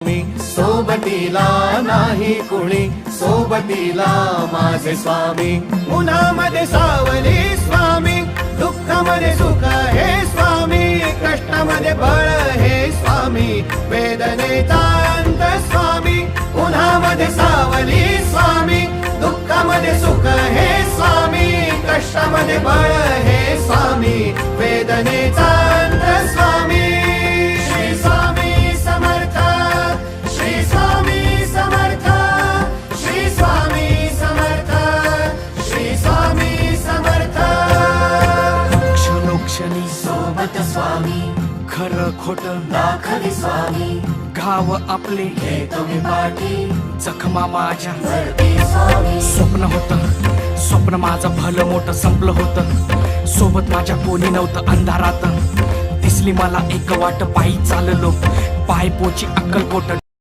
सोबतीला नाही कुणी, सोबतीला माझे स्वामी. उन्हामध्ये सावली स्वामी, दुःखामध्ये सुख हे स्वामी, कष्टामध्ये बळ हे स्वामी, वेदनेचा अंत स्वामी. उन्हामध्ये सावली स्वामी, दुःखामध्ये सुख हे स्वामी, कष्टामध्ये बळ हे स्वामी, वेदनेचा अंत स्वामी. श्री स्वामी समर्थ, श्री स्वामी समर्थ, श्री स्वामी समर्थ, श्री स्वामी समर्थ. क्षणोक्षणी सोबत स्वामी, खरं खोट दाखवी स्वामी, गाव आपले घेतो मी पाठी, जखमा माझ्या भरती स्वामी. स्वप्न होतं, स्वप्न माझं भलं मोठं संपलं होतं. सोबत माझ्या कोणी नव्हतं अंधारात. दिसली मला एक वाट, पायी चाललो पाय पोची अक्कलकोट.